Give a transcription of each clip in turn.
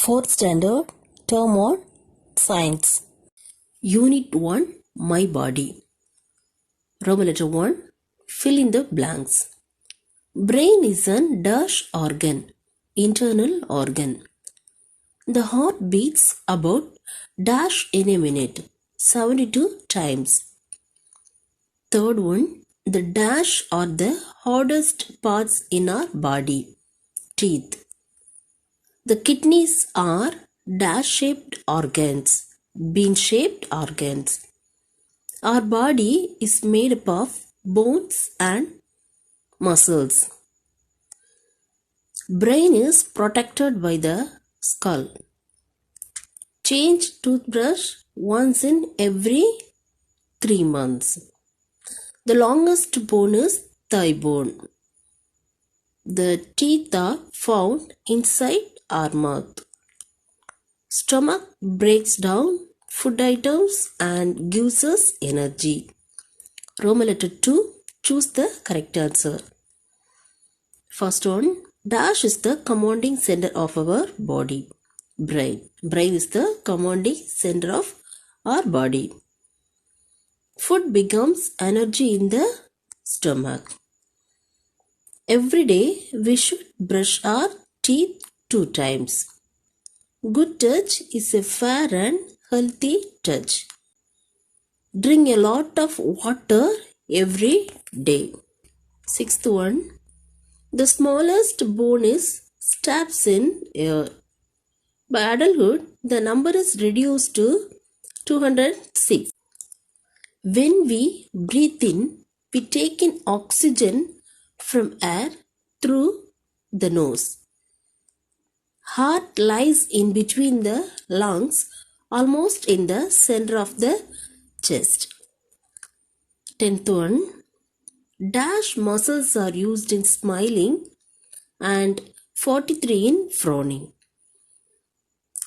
Fourth standard, term 1, science. Unit 1, my body. Roman letter 1, fill in the blanks. Brain is an dash organ, internal organ. The heart beats about dash in a minute, 72 times. Third one, the dash are the hardest parts in our body, teeth. The kidneys are dash-shaped organs, bean-shaped organs. Our body is made up of bones and muscles. Brain is protected by the skull. Change toothbrush once in every 3 months. The longest bone is thigh bone. The teeth are found inside our mouth. Stomach breaks down food items and gives us energy. Roman letter 2, choose the correct answer. First one, dash is the commanding center of our body. Brain. Brain is the commanding center of our body. Food becomes energy in the stomach. Every day we should brush our teeth 2 times. Good touch is a fair and healthy touch. Drink a lot of water every day. Sixth one, the smallest bone is stabs in air. By adulthood, the number is reduced to 206. When we breathe in, we take in oxygen from air through the nose. Heart lies in between the lungs, almost in the center of the chest. 10th one, dash muscles are used in smiling and 43 in frowning.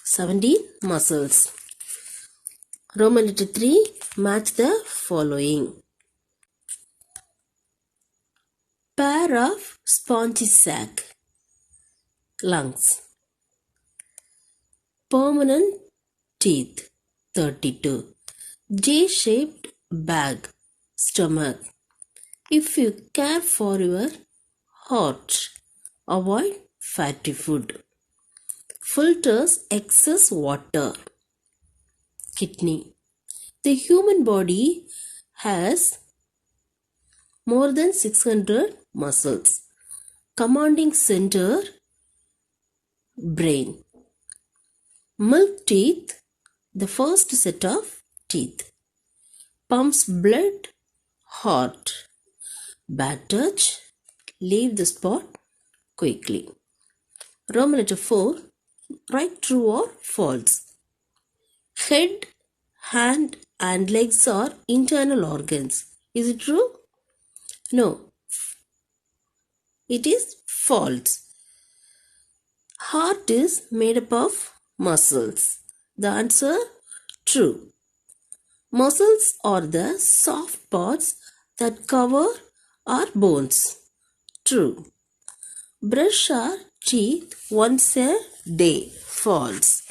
17 muscles. Roman letter 3, match the following. Pair of spongy sac, lungs. Permanent teeth, 32. J-shaped bag, stomach. If you care for your heart, avoid fatty food. Filters excess water. Kidney. The human body has more than 600 muscles. Commanding center, brain. Milk teeth, the first set of teeth. Pumps blood, heart. Bad touch, leave the spot quickly. Roman letter 4, write true or false. Head, hand and legs are internal organs. Is it true? No. It is false. Heart is made up of muscles. The answer, true. Muscles are the soft parts that cover our bones. True. Brush our teeth once a day. False.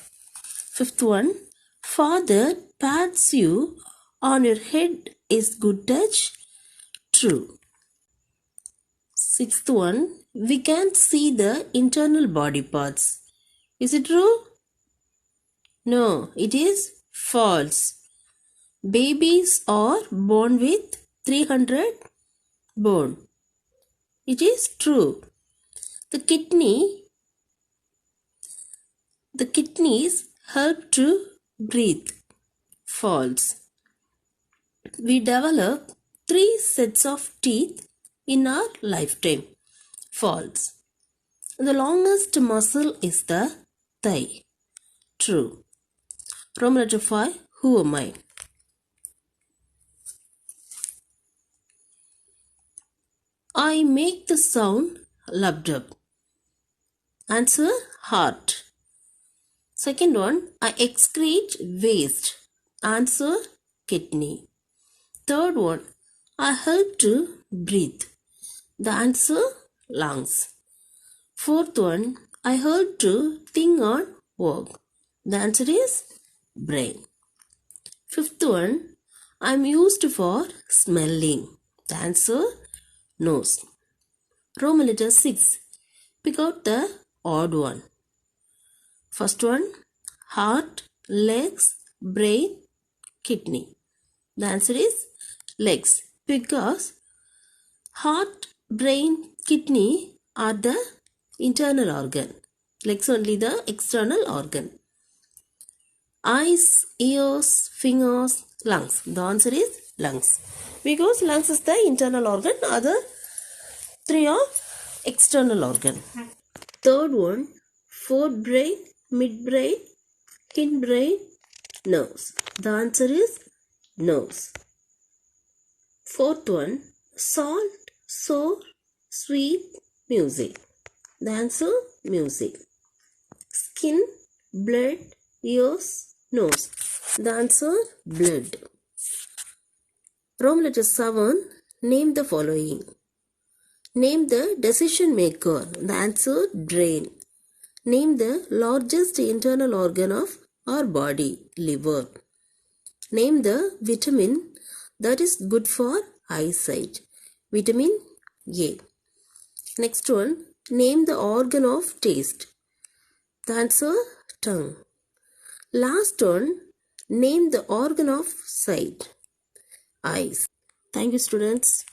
Fifth one, father pats you on your head is good touch. True. Sixth one, we can see the internal body parts. Is it true? No, it is false. Babies are born with 300 bone. It is true. The kidneys help to breathe. False. We develop 3 sets of teeth in our lifetime. False. The longest muscle is the thigh. True. Roman letter 5, who am I? I make the sound lub-dub. Answer, heart. Second one, I excrete waste. Answer, kidney. Third one, I help to breathe. The answer, lungs. Fourth one, I help to think on work? The answer is brain. Fifth one, I'm used for smelling. The answer, nose. Roman letter 6. Pick out the odd one. First one, heart, legs, brain, kidney. The answer is legs, because heart, brain, kidney are the internal organ. Legs only the external organ. Eyes, ears, fingers, lungs. The answer is lungs, because lungs is the internal organ. Other three are external organ. Third one, forebrain, midbrain, hindbrain, nerves. The answer is nerves. Fourth one, salt, sour, sweet, music. The answer, music. Skin, blood, ears, nose. The answer, blood. Roman letter 7. Name the following. Name the decision maker. The answer, brain. Name the largest internal organ of our body, liver. Name the vitamin that is good for eyesight, vitamin A. Next one, name the organ of taste. The answer, tongue. Last one, name the organ of sight, eyes. Thank you, students.